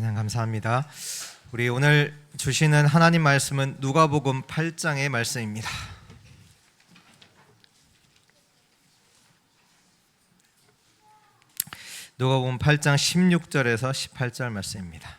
찬양 감사합니다. 우리 오늘 주시는 하나님 말씀은 누가복음 8장의 말씀입니다. 누가복음 8장 16절에서 18절 말씀입니다.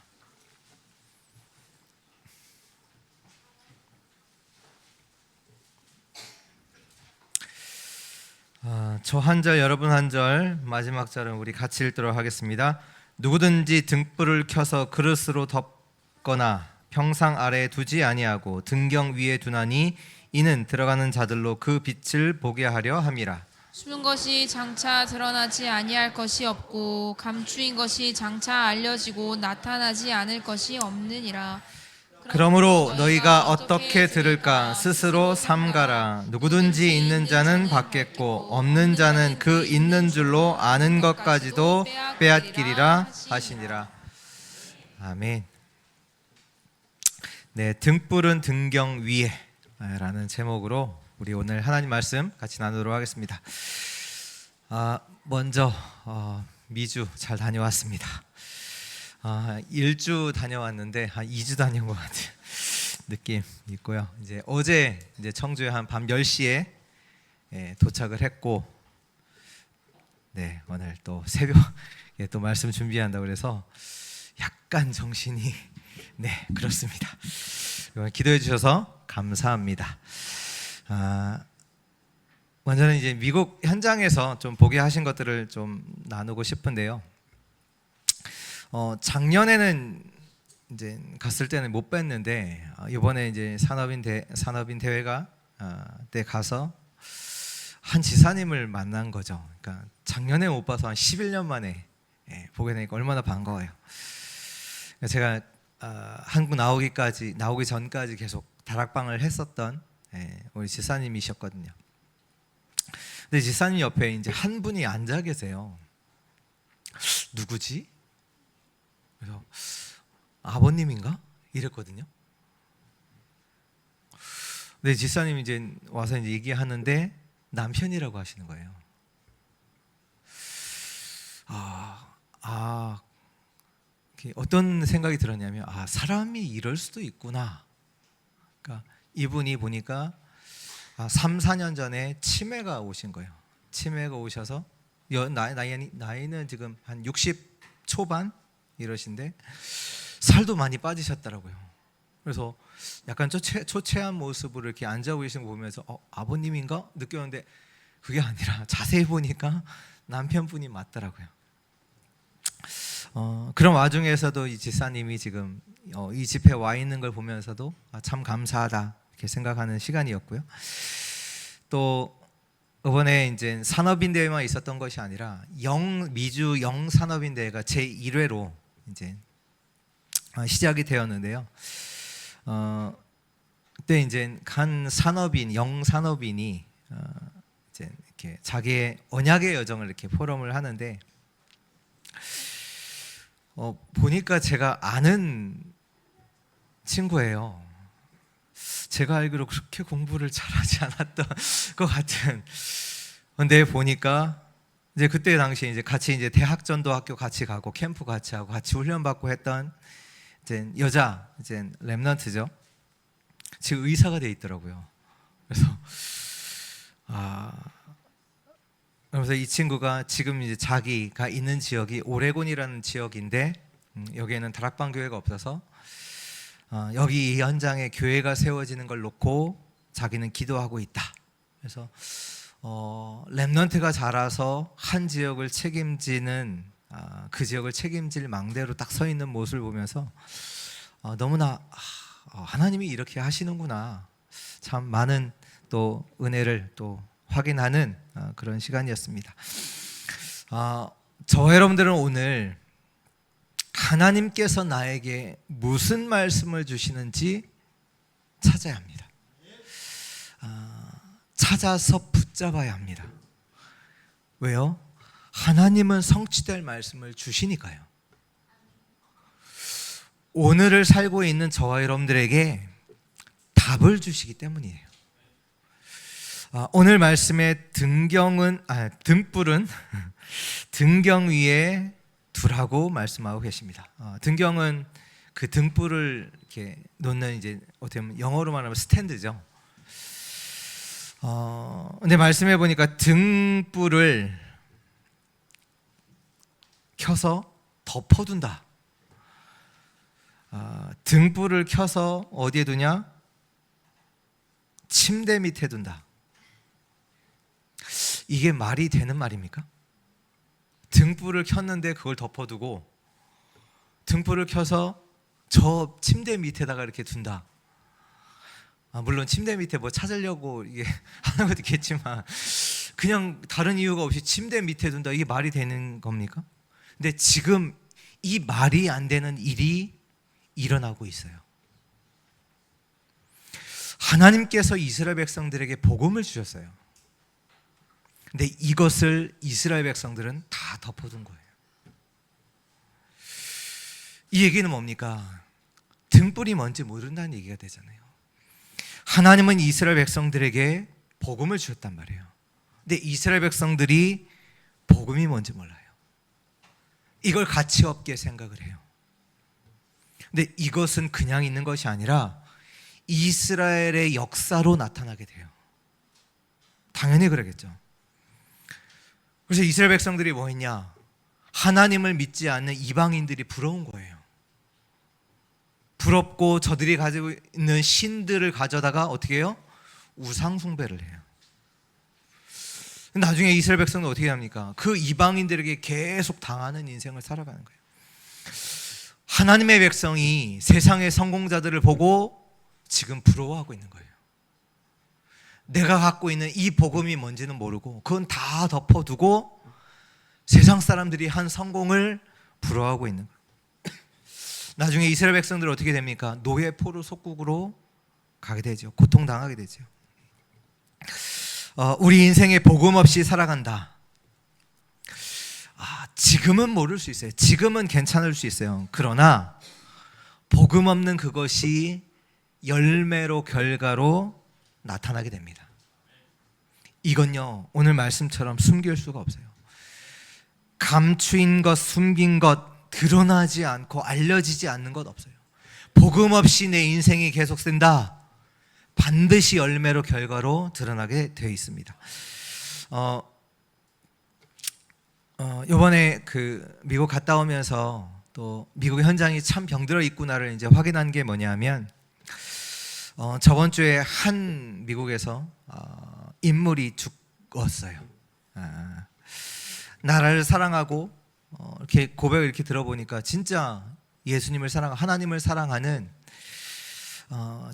저 한 절, 여러분 한 절, 마지막 절은 우리 같이 읽도록 하겠습니다. 누구든지 등불을 켜서 그릇으로 덮거나 평상 아래에 두지 아니하고 등경 위에 두나니 이는 들어가는 자들로 그 빛을 보게 하려 함이라. 숨은 것이 장차 드러나지 아니할 것이 없고 감추인 것이 장차 알려지고 나타나지 않을 것이 없느니라. 그러므로 너희가 어떻게 들을까 스스로 삼가라. 누구든지 있는 자는 받겠고 없는 자는 그 있는 줄로 아는 것까지도 빼앗기리라 하시니라. 아멘. 네, 등불은 등경 위에 라는 제목으로 우리 오늘 하나님 말씀 같이 나누도록 하겠습니다. 먼저 미주 잘 다녀왔습니다. 1주 다녀왔는데 한 2주 다녀온 것 같은 느낌 있고요. 이제 어제 청주에 한 밤 10시에 도착을 했고, 네, 오늘 또 새벽에 또 말씀 준비한다고 그래서 약간 정신이 그렇습니다. 기도해 주셔서 감사합니다. 먼저는 이제 미국 현장에서 좀 보게 하신 것들을 좀 나누고 싶은데요. 작년에는 이제 갔을 때는 못 뵀는데 이번에 이제 산업인 대회가 때 가서 한 지사님을 만난 거죠. 그러니까 작년에 못 봐서 한 11년 만에 보게 되니까 얼마나 반가워요. 제가 한국 나오기 전까지 계속 다락방을 했었던 우리 지사님이셨거든요. 근데 지사님 옆에 이제 한 분이 앉아 계세요. 누구지? 그래서 아버님인가? 이랬거든요. 근데 지사님이 이제 와서 이제 얘기하는데 남편이라고 하시는 거예요. 어떤 생각이 들었냐면 사람이 이럴 수도 있구나. 그러니까 이분이 보니까 3, 4년 전에 치매가 오신 거예요. 치매가 오셔서 나이는 지금 한 60 초반 이러신데 살도 많이 빠지셨더라고요. 그래서 약간 초췌한 모습으로 이렇게 앉아 계신 거 보면서 아버님인가 느꼈는데 그게 아니라 자세히 보니까 남편분이 맞더라고요. 그런 와중에서도 이 지사님이 지금 이 집회에 와 있는 걸 보면서도 참 감사하다 이렇게 생각하는 시간이었고요. 또 이번에 이제 산업인 대회만 있었던 것이 아니라 미주 영산업인 대회가 제 1회로 이제 시작이 되었는데요. 그때 이제 한 영산업인이 이제 이렇게 자기의 언약의 여정을 이렇게 포럼을 하는데 보니까 제가 아는 친구예요. 제가 알기로 그렇게 공부를 잘하지 않았던 것 같은. 근데 보니까 이제 그때 당시에 이제 같이 이제 대학 전도학교 같이 가고 캠프 같이 하고 같이 훈련 받고 했던 이제 여자 이제 렘넌트죠. 지금 의사가 돼 있더라고요. 그래서 이 친구가 지금 이제 자기가 있는 지역이 오레곤이라는 지역인데 여기에는 다락방 교회가 없어서 여기 이 현장에 교회가 세워지는 걸 놓고 자기는 기도하고 있다. 그래서 렘넌트가 자라서 한 지역을 책임지는 그 지역을 책임질 망대로 딱 서 있는 모습을 보면서 너무나 하나님이 이렇게 하시는구나. 참 많은 또 은혜를 또 확인하는 그런 시간이었습니다. 저와 여러분들은 오늘 하나님께서 나에게 무슨 말씀을 주시는지 찾아야 합니다. 찾아서 붙잡아야 합니다. 왜요? 하나님은 성취될 말씀을 주시니까요. 오늘을 살고 있는 저와 여러분들에게 답을 주시기 때문이에요. 오늘 말씀의 등불은 등경 위에 두라고 말씀하고 계십니다. 등경은 그 등불을 이렇게 놓는 이제 어떻게 보면 영어로 말하면 스탠드죠. 근데 말씀해 보니까 등불을 켜서 덮어둔다. 등불을 켜서 어디에 두냐? 침대 밑에 둔다. 이게 말이 되는 말입니까? 등불을 켰는데 그걸 덮어두고 등불을 켜서 저 침대 밑에다가 이렇게 둔다. 물론 침대 밑에 뭐 찾으려고 이게 하는 것도 있겠지만 그냥 다른 이유가 없이 침대 밑에 둔다. 이게 말이 되는 겁니까? 근데 지금 이 말이 안 되는 일이 일어나고 있어요. 하나님께서 이스라엘 백성들에게 복음을 주셨어요. 근데 이것을 이스라엘 백성들은 다 덮어둔 거예요. 이 얘기는 뭡니까? 등불이 뭔지 모른다는 얘기가 되잖아요. 하나님은 이스라엘 백성들에게 복음을 주셨단 말이에요. 근데 이스라엘 백성들이 복음이 뭔지 몰라요. 이걸 가치 없게 생각을 해요. 근데 이것은 그냥 있는 것이 아니라 이스라엘의 역사로 나타나게 돼요. 당연히 그러겠죠. 그래서 이스라엘 백성들이 뭐 했냐? 하나님을 믿지 않는 이방인들이 부러운 거예요. 부럽고 저들이 가지고 있는 신들을 가져다가 어떻게 해요? 우상 숭배를 해요. 나중에 이스라엘 백성은 어떻게 합니까? 그 이방인들에게 계속 당하는 인생을 살아가는 거예요. 하나님의 백성이 세상의 성공자들을 보고 지금 부러워하고 있는 거예요. 내가 갖고 있는 이 복음이 뭔지는 모르고 그건 다 덮어두고 세상 사람들이 한 성공을 부러워하고 있는 거예요. 나중에 이스라엘 백성들은 어떻게 됩니까? 노예 포로 속국으로 가게 되죠. 고통당하게 되죠. 우리 인생에 복음 없이 살아간다. 지금은 모를 수 있어요. 지금은 괜찮을 수 있어요. 그러나 복음 없는 그것이 열매로 결과로 나타나게 됩니다. 이건요, 오늘 말씀처럼 숨길 수가 없어요. 감추인 것, 숨긴 것, 드러나지 않고 알려지지 않는 것 없어요. 복음 없이 내 인생이 계속된다. 반드시 열매로 결과로 드러나게 되어 있습니다. 이번에 그 미국 갔다 오면서 또 미국 현장이 참 병들어 있구나를 이제 확인한 게 뭐냐면 저번 주에 한 미국에서 인물이 죽었어요. 나라를 사랑하고 이렇게 고백을 이렇게 들어보니까 진짜 예수님을 사랑하고 하나님을 사랑하는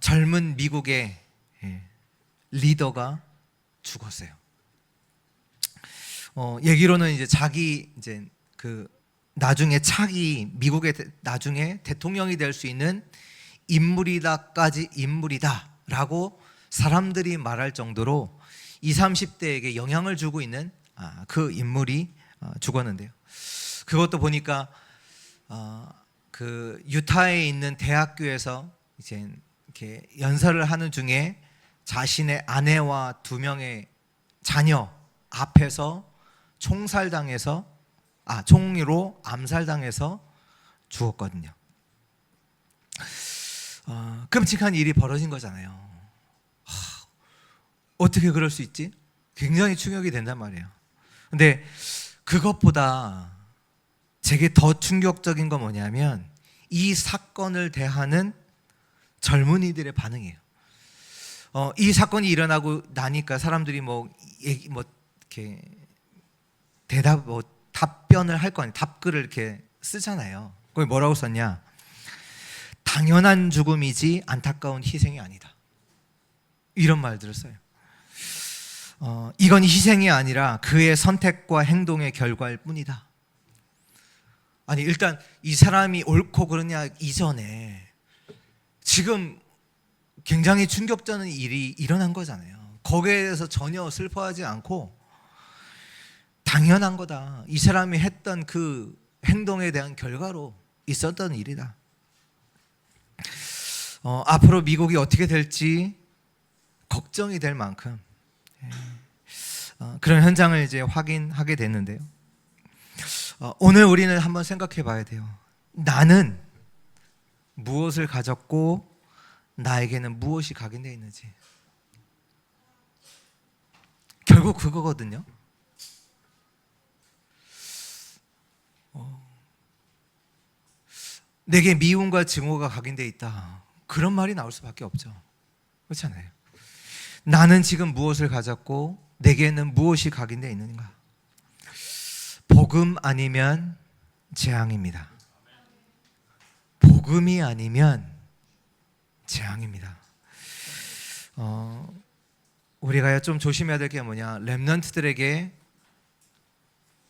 젊은 미국의 리더가 죽었어요. 얘기로는 이제 자기 이제 그 나중에 차기 미국의 나중에 대통령이 될 수 있는 인물이다까지 인물이다라고 사람들이 말할 정도로 20, 30대에게 영향을 주고 있는 그 인물이 죽었는데요. 그것도 보니까 그 유타에 있는 대학교에서 이제 이렇게 연설을 하는 중에 자신의 아내와 2명의 자녀 앞에서 총으로 암살당해서 죽었거든요. 끔찍한 일이 벌어진 거잖아요. 어떻게 그럴 수 있지? 굉장히 충격이 된단 말이에요. 근데 그것보다 제게 더 충격적인 건 뭐냐면 이 사건을 대하는 젊은이들의 반응이에요. 이 사건이 일어나고 나니까 사람들이 이렇게 답변을 할 거 아니에요. 답글을 이렇게 쓰잖아요. 거기 뭐라고 썼냐? 당연한 죽음이지 안타까운 희생이 아니다. 이런 말들을 써요. 이건 희생이 아니라 그의 선택과 행동의 결과일 뿐이다. 아니 일단 이 사람이 옳고 그러냐 이전에 지금 굉장히 충격적인 일이 일어난 거잖아요. 거기에 대해서 전혀 슬퍼하지 않고 당연한 거다. 이 사람이 했던 그 행동에 대한 결과로 있었던 일이다. 앞으로 미국이 어떻게 될지 걱정이 될 만큼 그런 현장을 이제 확인하게 됐는데요. 오늘 우리는 한번 생각해 봐야 돼요. 나는 무엇을 가졌고 나에게는 무엇이 각인되어 있는지. 결국 그거거든요. 내게 미움과 증오가 각인되어 있다. 그런 말이 나올 수밖에 없죠. 그렇잖아요. 나는 지금 무엇을 가졌고 내게는 무엇이 각인되어 있는가? 복음 아니면 재앙입니다. 복음이 아니면 재앙입니다. 우리가 좀 조심해야 될 게 뭐냐? 렘넌트들에게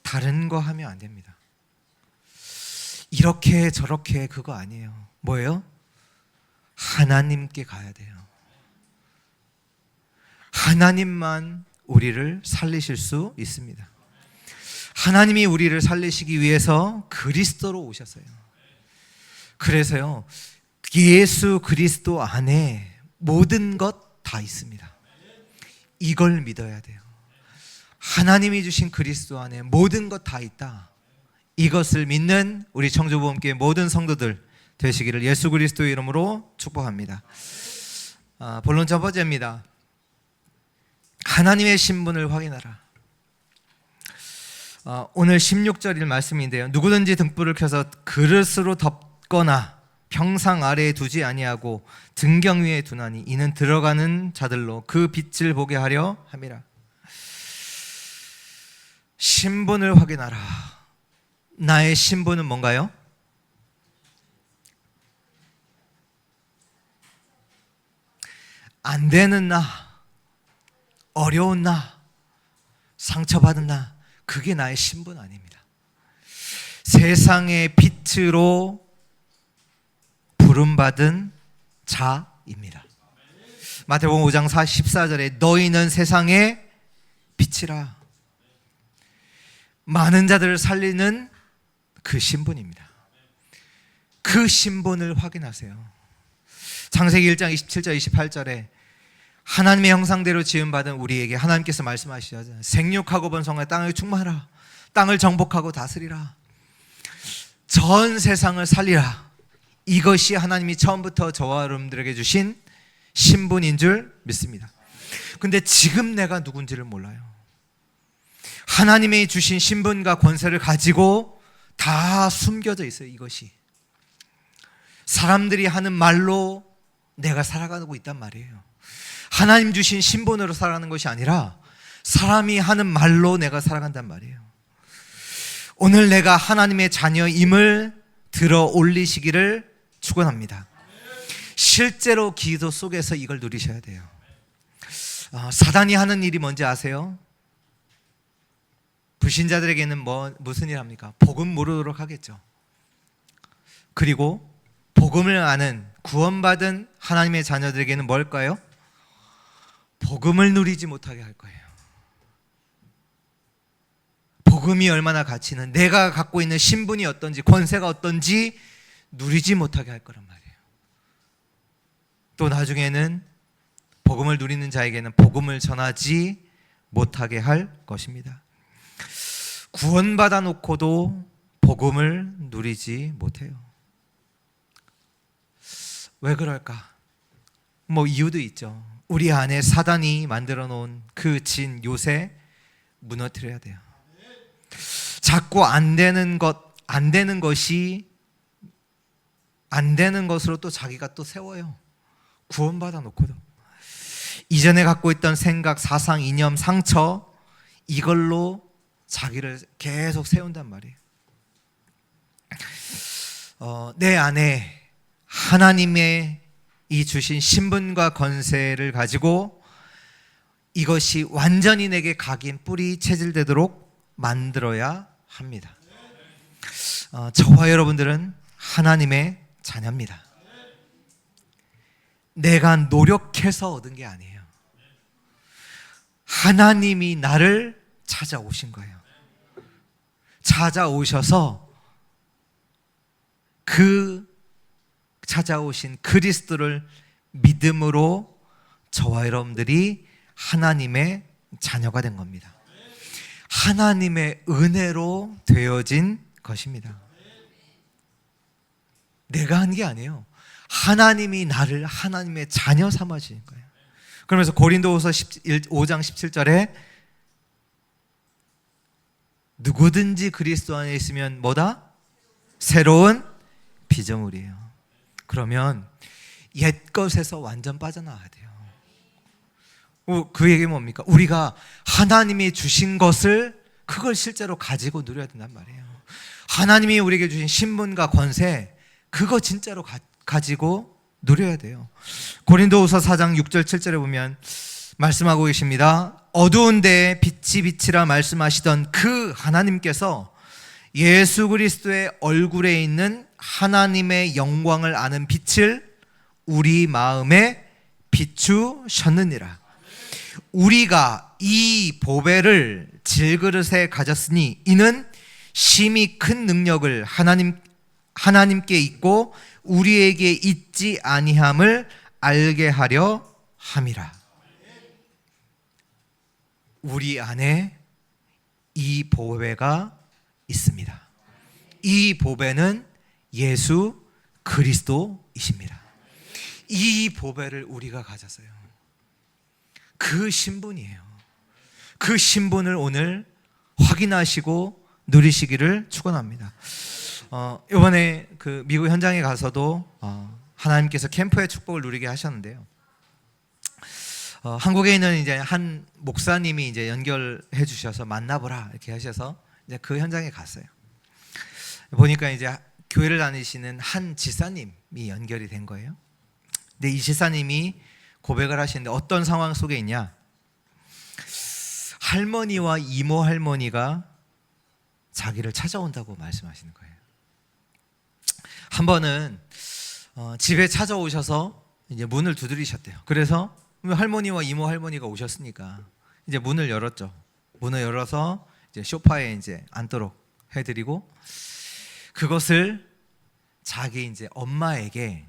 다른 거 하면 안 됩니다. 이렇게 저렇게 그거 아니에요. 뭐예요? 하나님께 가야 돼요. 하나님만 우리를 살리실 수 있습니다. 하나님이 우리를 살리시기 위해서 그리스도로 오셨어요. 그래서요, 예수 그리스도 안에 모든 것 다 있습니다. 이걸 믿어야 돼요. 하나님이 주신 그리스도 안에 모든 것 다 있다. 이것을 믿는 우리 청주보험교회 모든 성도들 되시기를 예수 그리스도의 이름으로 축복합니다. 본론 첫 번째입니다. 하나님의 신분을 확인하라. 오늘 16절일 말씀인데요. 누구든지 등불을 켜서 그릇으로 덮거나 평상 아래에 두지 아니하고 등경 위에 두나니 이는 들어가는 자들로 그 빛을 보게 하려 함이라. 신분을 확인하라. 나의 신분은 뭔가요? 안 되는 나, 어려운 나, 상처받은 나, 그게 나의 신분 아닙니다. 세상의 빛으로 부름받은 자입니다. 마태복음 5장 14절에 너희는 세상의 빛이라. 많은 자들을 살리는 그 신분입니다. 그 신분을 확인하세요. 창세기 1장 27절 28절에 하나님의 형상대로 지음받은 우리에게 하나님께서 말씀하시죠. 생육하고 번성하여 땅을 충만하라. 땅을 정복하고 다스리라. 전 세상을 살리라. 이것이 하나님이 처음부터 저와 여러분들에게 주신 신분인 줄 믿습니다. 근데 지금 내가 누군지를 몰라요. 하나님이 주신 신분과 권세를 가지고 다 숨겨져 있어요. 이것이 사람들이 하는 말로 내가 살아가고 있단 말이에요. 하나님 주신 신분으로 살아가는 것이 아니라 사람이 하는 말로 내가 살아간단 말이에요. 오늘 내가 하나님의 자녀임을 들어 올리시기를 축원합니다. 실제로 기도 속에서 이걸 누리셔야 돼요. 사단이 하는 일이 뭔지 아세요? 불신자들에게는 무슨 일 합니까? 복음 모르도록 하겠죠. 그리고 복음을 아는 구원받은 하나님의 자녀들에게는 뭘까요? 복음을 누리지 못하게 할 거예요. 복음이 얼마나 가치 있는, 내가 갖고 있는 신분이 어떤지, 권세가 어떤지 누리지 못하게 할 거란 말이에요. 또 나중에는 복음을 누리는 자에게는 복음을 전하지 못하게 할 것입니다. 구원받아 놓고도 복음을 누리지 못해요. 왜 그럴까? 이유도 있죠. 우리 안에 사단이 만들어 놓은 그 진 요새 무너뜨려야 돼요. 자꾸 안 되는 것이 안 되는 것으로 또 자기가 또 세워요. 구원받아 놓고도 이전에 갖고 있던 생각, 사상, 이념, 상처, 이걸로 자기를 계속 세운단 말이에요. 내 안에 하나님의 이 주신 신분과 권세를 가지고 이것이 완전히 내게 각인, 뿌리 체질되도록 만들어야 합니다. 저와 여러분들은 하나님의 자녀입니다. 내가 노력해서 얻은 게 아니에요. 하나님이 나를 찾아오신 거예요. 찾아오셔서 그 찾아오신 그리스도를 믿음으로 저와 여러분들이 하나님의 자녀가 된 겁니다. 하나님의 은혜로 되어진 것입니다. 내가 한 게 아니에요. 하나님이 나를 하나님의 자녀 삼아주신 거예요. 그러면서 고린도후서 5장 17절에 누구든지 그리스도 안에 있으면 뭐다? 새로운 피조물이에요. 그러면 옛것에서 완전 빠져나와야 돼요. 그 얘기는 뭡니까? 우리가 하나님이 주신 것을 그걸 실제로 가지고 누려야 된단 말이에요. 하나님이 우리에게 주신 신분과 권세 그거 진짜로 가지고 누려야 돼요. 고린도후서 4장 6절 7절에 보면 말씀하고 계십니다. 어두운 데에 빛이 빛이라 말씀하시던 그 하나님께서 예수 그리스도의 얼굴에 있는 하나님의 영광을 아는 빛을 우리 마음에 비추셨느니라. 우리가 이 보배를 질그릇에 가졌으니 이는 심히 큰 능력을 하나님께 있고 우리에게 있지 아니함을 알게 하려 함이라. 우리 안에 이 보배가 있습니다. 이 보배는 예수 그리스도이십니다. 이 보배를 우리가 가졌어요. 그 신분이에요. 그 신분을 오늘 확인하시고 누리시기를 축원합니다. 이번에 그 미국 현장에 가서도 하나님께서 캠프의 축복을 누리게 하셨는데요. 한국에 있는 이제 한 목사님이 이제 연결해 주셔서 만나보라 이렇게 하셔서 이제 그 현장에 갔어요. 보니까 이제 교회를 다니시는 한 지사님이 연결이 된 거예요. 근데 이 지사님이 고백을 하시는데 어떤 상황 속에 있냐? 할머니와 이모 할머니가 자기를 찾아온다고 말씀하시는 거예요. 한 번은 집에 찾아오셔서 이제 문을 두드리셨대요. 그래서 할머니와 이모 할머니가 오셨으니까 이제 문을 열었죠. 문을 열어서 이제 소파에 이제 앉도록 해드리고 그것을 자기 이제 엄마에게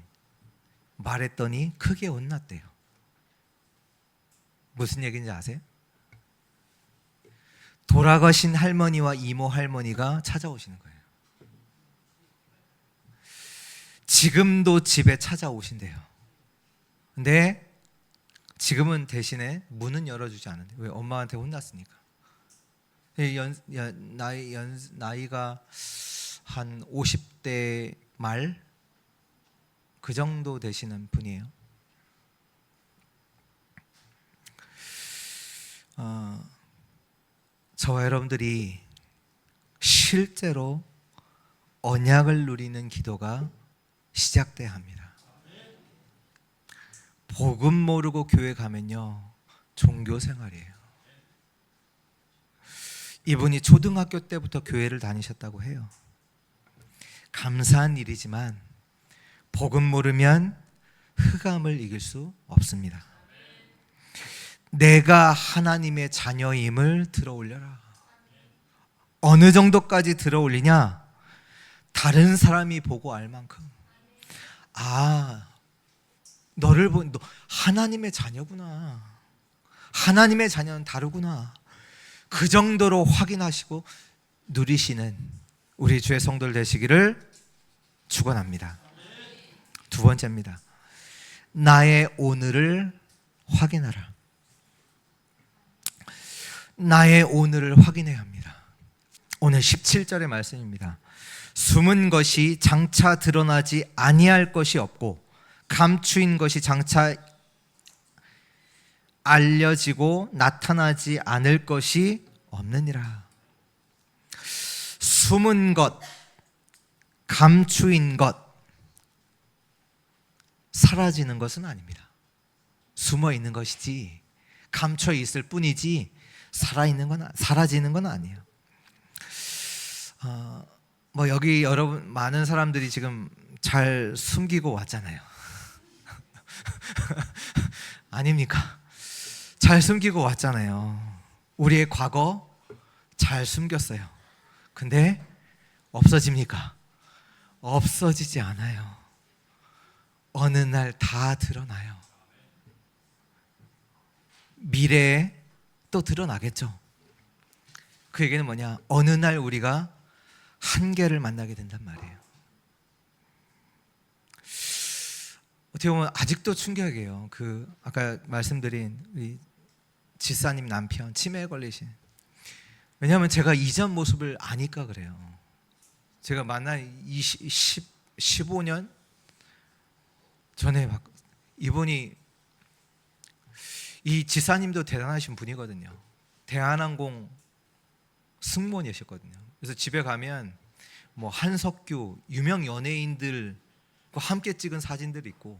말했더니 크게 혼났대요. 무슨 얘기인지 아세요? 돌아가신 할머니와 이모 할머니가 찾아오시는 거예요. 지금도 집에 찾아오신대요. 근데 지금은 대신에 문은 열어주지 않은데 왜? 엄마한테 혼났으니까. 나이가 한 50대 말 그 정도 되시는 분이에요. 저와 여러분들이 실제로 언약을 누리는 기도가 시작돼야 합니다. 복음 모르고 교회 가면요 종교 생활이에요. 이분이 초등학교 때부터 교회를 다니셨다고 해요. 감사한 일이지만 복음 모르면 흑암을 이길 수 없습니다. 내가 하나님의 자녀임을 들어올려라. 어느 정도까지 들어올리냐? 다른 사람이 보고 알 만큼. 너를 본 너 하나님의 자녀구나. 하나님의 자녀는 다르구나. 그 정도로 확인하시고 누리시는 우리 주의 성도들 되시기를 축원합니다. 두 번째입니다. 나의 오늘을 확인하라. 나의 오늘을 확인해야 합니다. 오늘 17절의 말씀입니다. 숨은 것이 장차 드러나지 아니할 것이 없고 감추인 것이 장차 알려지고 나타나지 않을 것이 없느니라. 숨은 것, 감추인 것, 사라지는 것은 아닙니다. 숨어 있는 것이지 감춰 있을 뿐이지 사라지는 건 아니에요. 여기 여러분 많은 사람들이 지금 잘 숨기고 왔잖아요. 아닙니까? 잘 숨기고 왔잖아요. 우리의 과거 잘 숨겼어요. 근데 없어집니까? 없어지지 않아요. 어느 날 다 드러나요. 미래에 또 드러나겠죠. 그 얘기는 뭐냐? 어느 날 우리가 한계를 만나게 된단 말이에요. 어떻게 보면 아직도 충격이에요. 그 아까 말씀드린 우리 지사님 남편 치매에 걸리신. 왜냐하면 제가 이전 모습을 아니까 그래요. 제가 만난 15년 전에 이분이, 이 지사님도 대단하신 분이거든요. 대한항공 승무원이셨거든요. 그래서 집에 가면 뭐 한석규 유명 연예인들과 함께 찍은 사진들이 있고,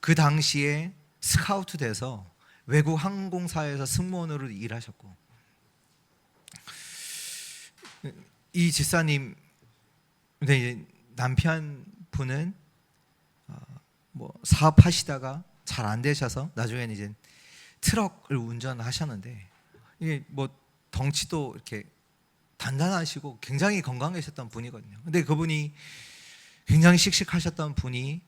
그 당시에 스카우트 돼서 외국 항공사에서 승무원으로 일하셨고, 이 집사님 남편분은 뭐 사업하시다가 잘 안 되셔서 나중에는 이제 트럭을 운전하셨는데, 이게 뭐 덩치도 이렇게 단단하시고 굉장히 건강하셨던 분이거든요. 근데 그분이 굉장히 씩씩하셨던 분이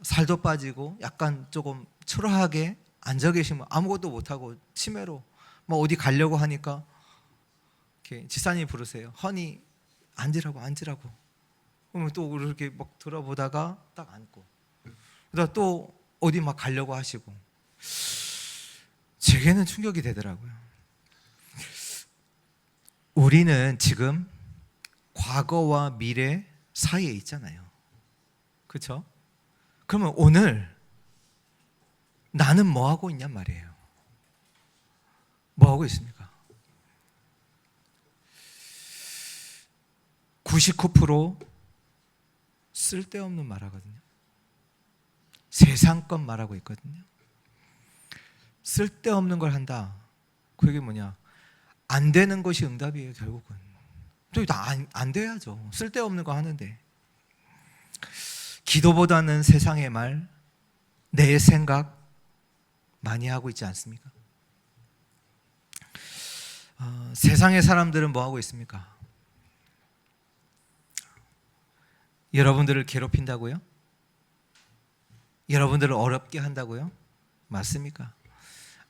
살도 빠지고 약간 조금 초라하게 앉아 계시면 아무것도 못하고 치매로 뭐 어디 가려고 하니까 이렇게 집사님이 부르세요. 허니 앉으라고. 그러면 또 이렇게 막 돌아보다가 딱 앉고, 그러다 또 어디 막 가려고 하시고. 제게는 충격이 되더라고요. 우리는 지금 과거와 미래 사이에 있잖아요. 그렇죠? 그러면 오늘 나는 뭐 하고 있냔 말이에요. 뭐 하고 있습니까? 99% 쓸데없는 말하거든요. 세상 것 말하고 있거든요. 쓸데없는 걸 한다. 그게 뭐냐? 안 되는 것이 응답이에요, 결국은. 또 안 돼야죠. 쓸데없는 거 하는데. 기도보다는 세상의 말, 내 생각 많이 하고 있지 않습니까? 세상의 사람들은 뭐 하고 있습니까? 여러분들을 괴롭힌다고요? 여러분들을 어렵게 한다고요? 맞습니까?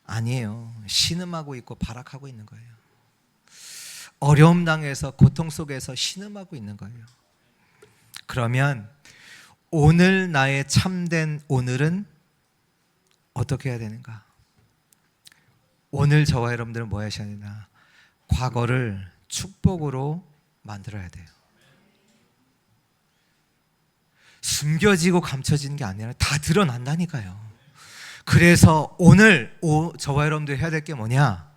아니에요. 신음하고 있고 발악하고 있는 거예요. 어려움 당해서 고통 속에서 신음하고 있는 거예요. 그러면 오늘 나의 참된 오늘은 어떻게 해야 되는가? 오늘 저와 여러분들은 뭐 하셔야 되나? 과거를 축복으로 만들어야 돼요. 숨겨지고 감춰지는 게 아니라 다 드러난다니까요. 그래서 오늘 저와 여러분들이 해야 될 게 뭐냐?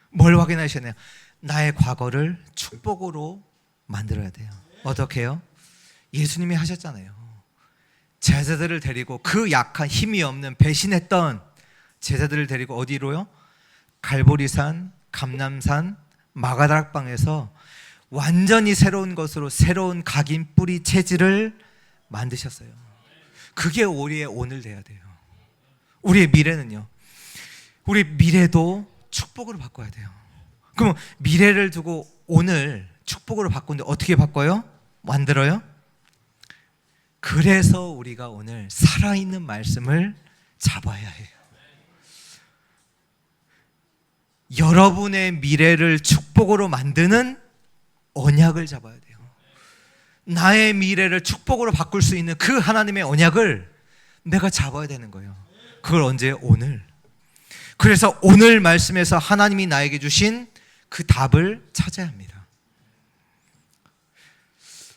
뭘 확인하셔야 되냐? 나의 과거를 축복으로 만들어야 돼요. 어떻게 해요? 예수님이 하셨잖아요. 제자들을 데리고, 그 약한 힘이 없는 배신했던 제자들을 데리고 어디로요? 갈보리산, 감람산, 마가다락방에서 완전히 새로운 것으로 새로운 각인 뿌리 체질을 만드셨어요. 그게 우리의 오늘 돼야 돼요. 우리의 미래는요, 우리 미래도 축복으로 바꿔야 돼요. 그럼 미래를 두고 오늘 축복으로 바꾸는데 어떻게 바꿔요? 만들어요? 그래서 우리가 오늘 살아있는 말씀을 잡아야 해요. 여러분의 미래를 축복으로 만드는 언약을 잡아야 돼요. 나의 미래를 축복으로 바꿀 수 있는 그 하나님의 언약을 내가 잡아야 되는 거예요. 그걸 언제? 오늘. 그래서 오늘 말씀에서 하나님이 나에게 주신 그 답을 찾아야 합니다.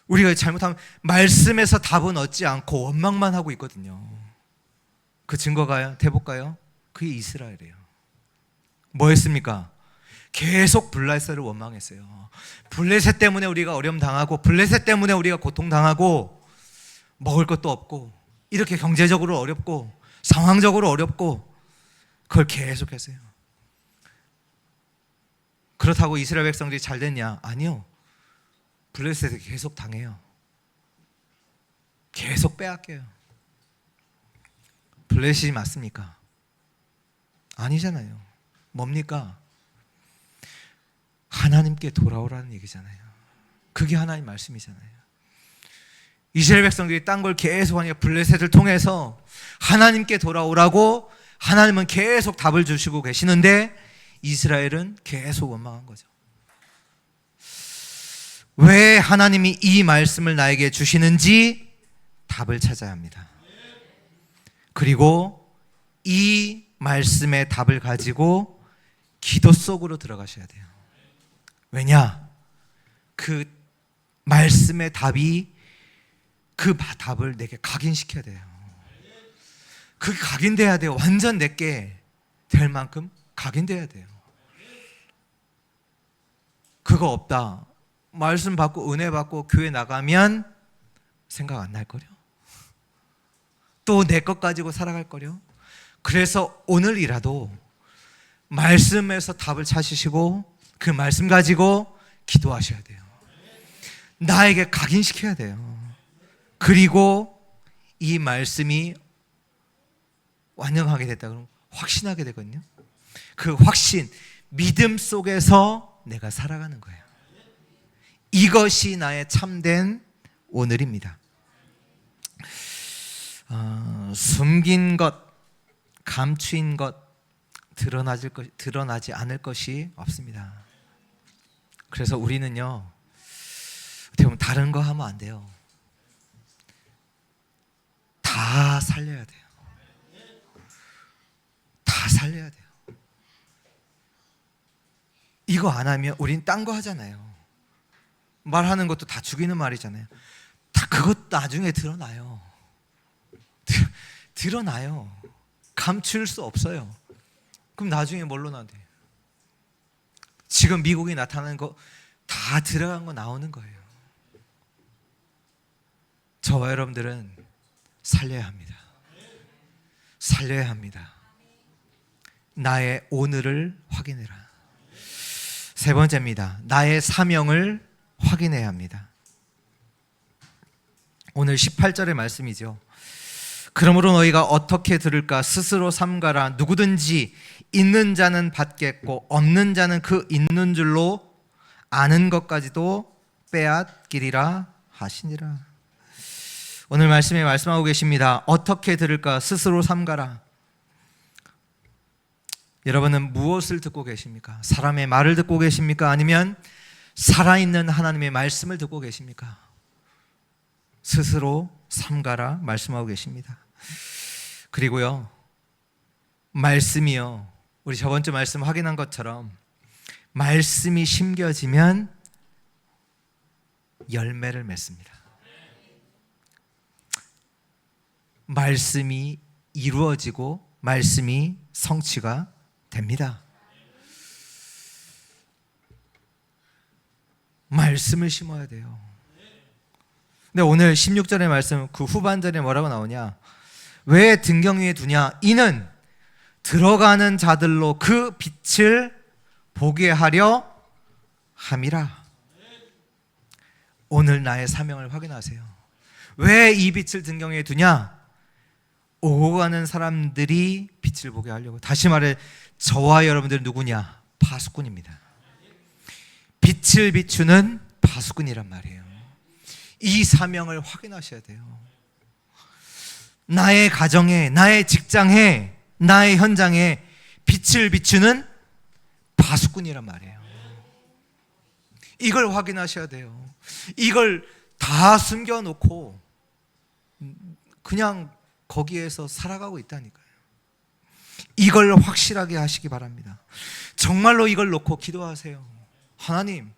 우리가 잘못하면 말씀에서 답은 얻지 않고 원망만 하고 있거든요. 그 증거가요? 대볼까요? 그게 이스라엘이에요. 뭐 했습니까? 계속 블레셋을 원망했어요. 블레셋 때문에 우리가 어려움 당하고, 블레셋 때문에 우리가 고통 당하고, 먹을 것도 없고, 이렇게 경제적으로 어렵고 상황적으로 어렵고, 그걸 계속했어요. 그렇다고 이스라엘 백성들이 잘 됐냐? 아니요. 블레셋에 계속 당해요. 계속 빼앗겨요. 블레셋이 맞습니까? 아니잖아요. 뭡니까? 하나님께 돌아오라는 얘기잖아요. 그게 하나님 말씀이잖아요. 이스라엘 백성들이 딴 걸 계속 하니까 블레셋을 통해서 하나님께 돌아오라고 하나님은 계속 답을 주시고 계시는데, 이스라엘은 계속 원망한 거죠. 왜 하나님이 이 말씀을 나에게 주시는지 답을 찾아야 합니다. 그리고 이 말씀의 답을 가지고 기도 속으로 들어가셔야 돼요. 왜냐? 그 말씀의 답이 그 답을 내게 각인시켜야 돼요. 그게 각인돼야 돼요. 완전 내게 될 만큼 각인돼야 돼요. 그거 없다. 말씀 받고 은혜 받고 교회 나가면 생각 안 날 거려. 또 내 것 가지고 살아갈 거려. 그래서 오늘이라도 말씀에서 답을 찾으시고 그 말씀 가지고 기도하셔야 돼요. 나에게 각인시켜야 돼요. 그리고 이 말씀이 완성하게 됐다 그러면 확신하게 되거든요. 그 확신, 믿음 속에서 내가 살아가는 거예요. 이것이 나의 참된 오늘입니다. 숨긴 것, 감추인 것, 드러나지 않을 것이 없습니다. 그래서 우리는요, 어떻게 보면 다른 거 하면 안 돼요. 다 살려야 돼요. 다 살려야 돼요. 이거 안 하면 우린 딴 거 하잖아요. 말하는 것도 다 죽이는 말이잖아요. 다 그것 나중에 드러나요. 드러나요. 감출 수 없어요. 그럼 나중에 뭘로 나대? 지금 미국이 나타나는 거 다 들어간 거 나오는 거예요. 저와 여러분들은 살려야 합니다. 살려야 합니다. 나의 오늘을 확인해라. 세 번째입니다. 나의 사명을 확인해야 합니다. 오늘 18절의 말씀이죠. 그러므로 너희가 어떻게 들을까? 스스로 삼가라. 누구든지 있는 자는 받겠고 없는 자는 그 있는 줄로 아는 것까지도 빼앗기리라 하시니라. 오늘 말씀에 말씀하고 계십니다. 어떻게 들을까? 스스로 삼가라. 여러분은 무엇을 듣고 계십니까? 사람의 말을 듣고 계십니까? 아니면 살아있는 하나님의 말씀을 듣고 계십니까? 스스로 삼가라 말씀하고 계십니다. 그리고요, 말씀이요, 우리 저번 주 말씀 확인한 것처럼 말씀이 심겨지면 열매를 맺습니다. 말씀이 이루어지고 말씀이 성취가 됩니다. 말씀을 심어야 돼요. 근데 오늘 16절의 말씀 그 후반절에 뭐라고 나오냐? 왜 등경 위에 두냐? 이는 들어가는 자들로 그 빛을 보게 하려 함이라. 오늘 나의 사명을 확인하세요. 왜 이 빛을 등경 위에 두냐? 오고 가는 사람들이 빛을 보게 하려고. 다시 말해 저와 여러분들 누구냐? 파수꾼입니다. 빛을 비추는 파수꾼이란 말이에요. 이 사명을 확인하셔야 돼요. 나의 가정에, 나의 직장에, 나의 현장에 빛을 비추는 파수꾼이란 말이에요. 이걸 확인하셔야 돼요. 이걸 다 숨겨놓고 그냥 거기에서 살아가고 있다니까요. 이걸 확실하게 하시기 바랍니다. 정말로 이걸 놓고 기도하세요. 하나님,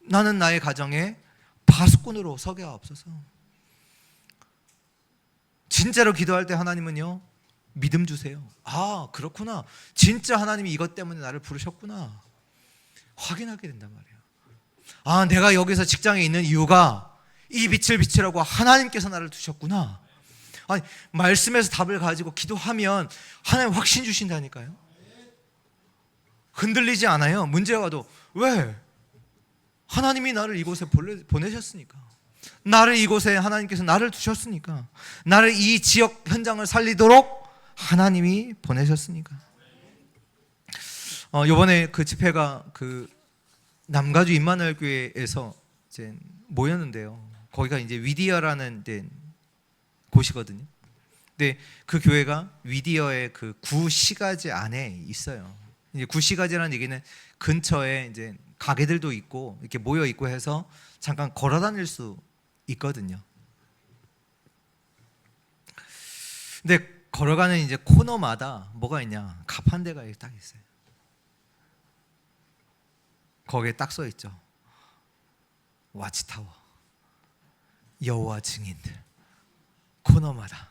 나는 나의 가정에 파수꾼으로 서게 하옵소서. 진짜로 기도할 때 하나님은요, 믿음 주세요. 아, 그렇구나. 진짜 하나님이 이것 때문에 나를 부르셨구나. 확인하게 된단 말이에요. 아, 내가 여기서 직장에 있는 이유가 이 빛을 비추라고 하나님께서 나를 두셨구나. 아니, 말씀에서 답을 가지고 기도하면 하나님 확신 주신다니까요. 흔들리지 않아요. 문제가 와도. 왜? 하나님이 나를 이곳에 보내셨으니까. 나를 이곳에 하나님께서 나를 두셨으니까. 나를 이 지역 현장을 살리도록 하나님이 보내셨으니까. 이번에 그 집회가 그 남가주 임마누엘 교회에서 이제 모였는데요. 거기가 이제 위디어라는 이제 곳이거든요. 근데 그 교회가 위디어의 그 구시가지 안에 있어요. 이제 구시가지라는 얘기는 근처에 이제 가게들도 있고 이렇게 모여 있고 해서 잠깐 걸어 다닐 수 있거든요. 근데 걸어가는 이제 코너마다 뭐가 있냐? 가판대가 딱 있어요. 거기에 딱 써 있죠. 와치타워, 여호와 증인들. 코너마다.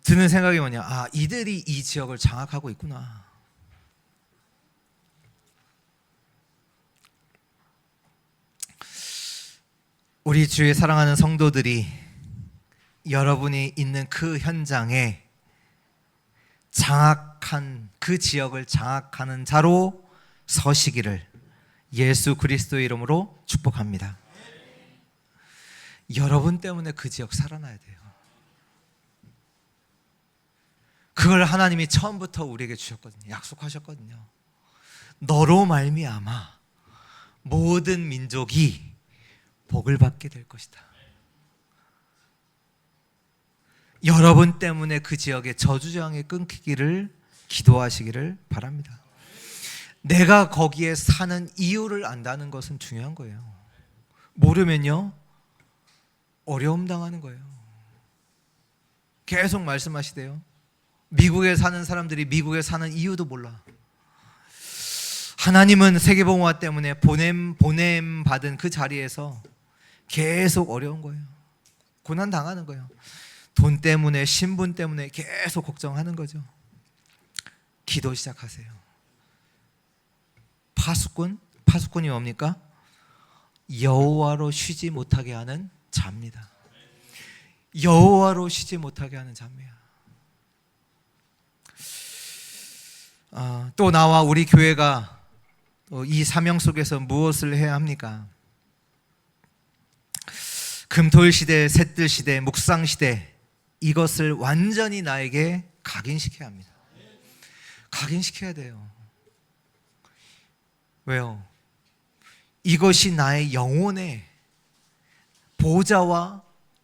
드는 생각이 뭐냐? 이들이 이 지역을 장악하고 있구나. 우리 주의 사랑하는 성도들이 여러분이 있는 그 현장에 장악한 그 지역을 장악하는 자로 서시기를 예수 그리스도의 이름으로 축복합니다. 여러분 때문에 그 지역 살아나야 돼요. 그걸 하나님이 처음부터 우리에게 주셨거든요. 약속하셨거든요. 너로 말미암아 모든 민족이 복을 받게 될 것이다. 여러분 때문에 그 지역의 저주장이 끊기기를 기도하시기를 바랍니다. 내가 거기에 사는 이유를 안다는 것은 중요한 거예요. 모르면요 어려움 당하는 거예요. 계속 말씀하시대요. 미국에 사는 사람들이 미국에 사는 이유도 몰라. 하나님은 세계복음화 때문에 보냄 받은 그 자리에서 계속 어려운 거예요. 고난 당하는 거예요. 돈 때문에, 신분 때문에 계속 걱정하는 거죠. 기도 시작하세요. 파수꾼이 뭡니까? 여호와로 쉬지 못하게 하는 자입니다. 여호와로 쉬지 못하게 하는 자입니다. 또 나와 우리 교회가 이 사명 속에서 무엇을 해야 합니까? 금토일 시대, 셋들 시대, 묵상 시대, 이것을 완전히 나에게 각인시켜야 합니다. 각인시켜야 돼요. 왜요? 이것이 나의 영혼의 보좌와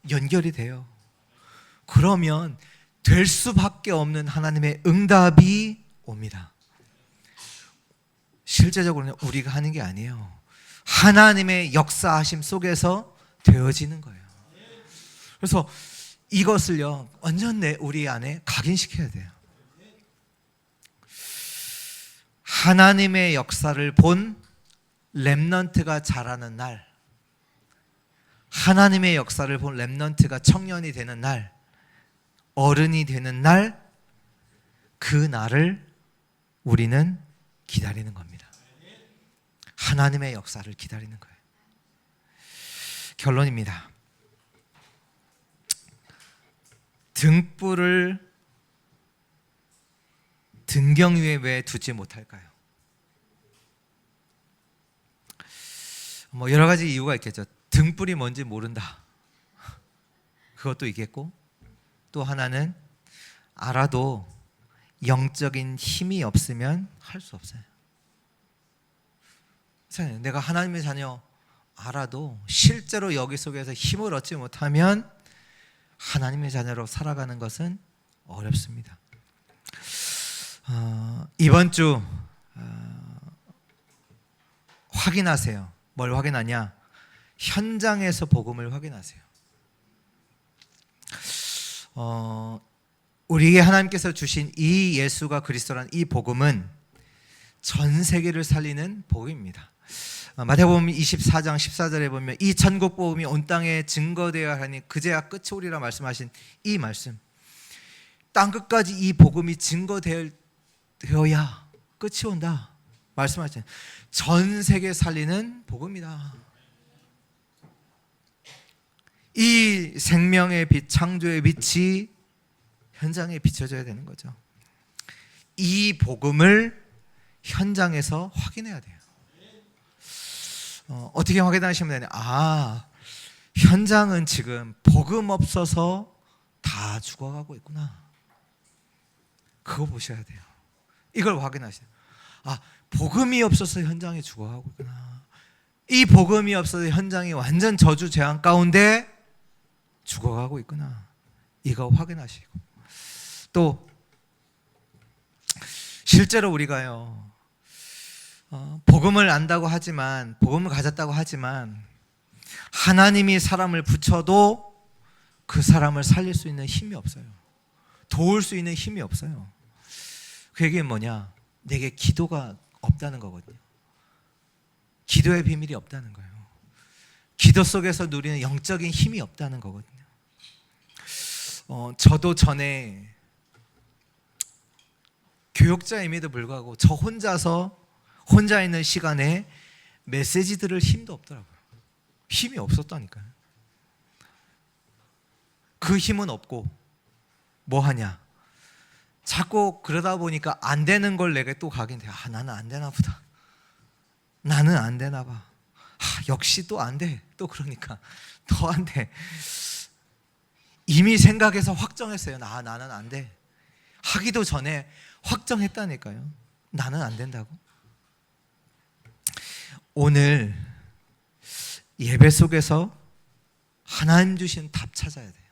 연결이 돼요. 그러면 될 수밖에 없는 하나님의 응답이 옵니다. 실제적으로는 우리가 하는 게 아니에요. 하나님의 역사하심 속에서 되어지는 거예요. 그래서 이것을요 완전 우리 안에 각인시켜야 돼요. 하나님의 역사를 본 렘넌트가 자라는 날, 하나님의 역사를 본 렘넌트가 청년이 되는 날, 어른이 되는 날, 그 날을 우리는 기다리는 겁니다. 하나님의 역사를 기다리는 거예요. 결론입니다. 등불을 등경 위에 왜 두지 못할까요? 뭐 여러 가지 이유가 있겠죠. 등불이 뭔지 모른다. 그것도 있겠고, 또 하나는 알아도 영적인 힘이 없으면 할 수 없어요. 내가 하나님의 자녀 알아도 실제로 여기 속에서 힘을 얻지 못하면 하나님의 자녀로 살아가는 것은 어렵습니다. 이번 주 확인하세요. 뭘 확인하냐? 현장에서 복음을 확인하세요. 우리에게 하나님께서 주신 이 예수가 그리스도라는 이 복음은 전 세계를 살리는 복음입니다. 마태복음 24장 14절에 보면 이 천국 복음이 온 땅에 증거되어야 하니 그제야 끝이 오리라 말씀하신 이 말씀, 땅 끝까지 이 복음이 증거되어야 끝이 온다 말씀하신 전 세계 살리는 복음이다. 이 생명의 빛, 창조의 빛이 현장에 비춰져야 되는 거죠. 이 복음을 현장에서 확인해야 돼요. 어떻게 확인하시면 되냐? 현장은 지금 복음 없어서 다 죽어가고 있구나. 그거 보셔야 돼요. 이걸 확인하셔야 돼요. 복음이 없어서 현장이 죽어가고 있구나. 이 복음이 없어서 현장이 완전 저주 재앙 가운데 죽어가고 있구나. 이거 확인하시고, 또 실제로 우리가요, 복음을 안다고 하지만, 복음을 가졌다고 하지만 하나님이 사람을 붙여도 그 사람을 살릴 수 있는 힘이 없어요. 도울 수 있는 힘이 없어요. 그 얘기는 뭐냐? 내게 기도가 없다는 거거든요. 기도의 비밀이 없다는 거예요. 기도 속에서 누리는 영적인 힘이 없다는 거거든요. 저도 전에 교육자임에도 불구하고 저 혼자 있는 시간에 메시지 들을 힘도 없더라고요. 힘이 없었다니까요. 그 힘은 없고 뭐 하냐? 자꾸 그러다 보니까 안 되는 걸 내가 또 가긴 돼. 나는 안 되나 보다. 나는 안 되나 봐. 역시 또 안 돼. 또 그러니까 더 안 돼. 이미 생각해서 확정했어요. 나는 안 돼. 하기도 전에 확정했다니까요. 나는 안 된다고. 오늘 예배 속에서 하나님 주신 답 찾아야 돼요.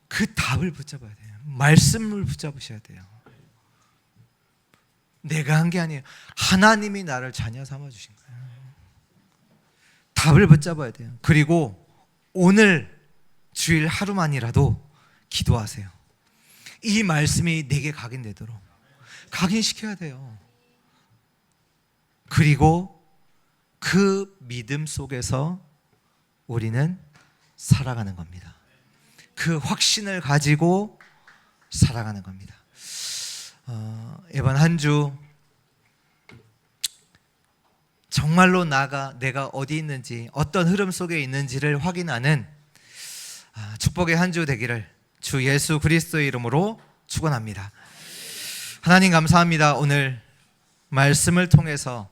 그 답을 붙잡아야 돼요. 말씀을 붙잡으셔야 돼요. 내가 한 게 아니에요. 하나님이 나를 자녀 삼아 주신 거예요. 답을 붙잡아야 돼요. 그리고 오늘 주일 하루만이라도 기도하세요. 이 말씀이 내게 각인되도록 각인시켜야 돼요. 그리고 그 믿음 속에서 우리는 살아가는 겁니다. 그 확신을 가지고 살아가는 겁니다. 이번 한 주 정말로 내가 어디 있는지, 어떤 흐름 속에 있는지를 확인하는 축복의 한 주 되기를 주 예수 그리스도의 이름으로 축원합니다. 하나님 감사합니다. 오늘 말씀을 통해서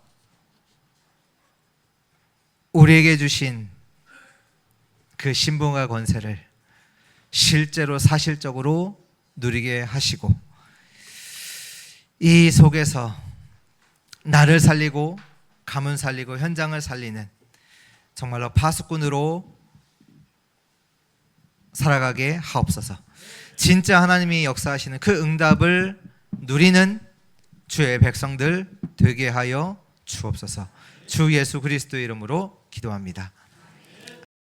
우리에게 주신 그 신분과 권세를 실제로 사실적으로 누리게 하시고, 이 속에서 나를 살리고 가문 살리고 현장을 살리는 정말로 파수꾼으로 살아가게 하옵소서. 진짜 하나님이 역사하시는 그 응답을 누리는 주의 백성들 되게 하여 주옵소서. 주 예수 그리스도의 이름으로 기도합니다.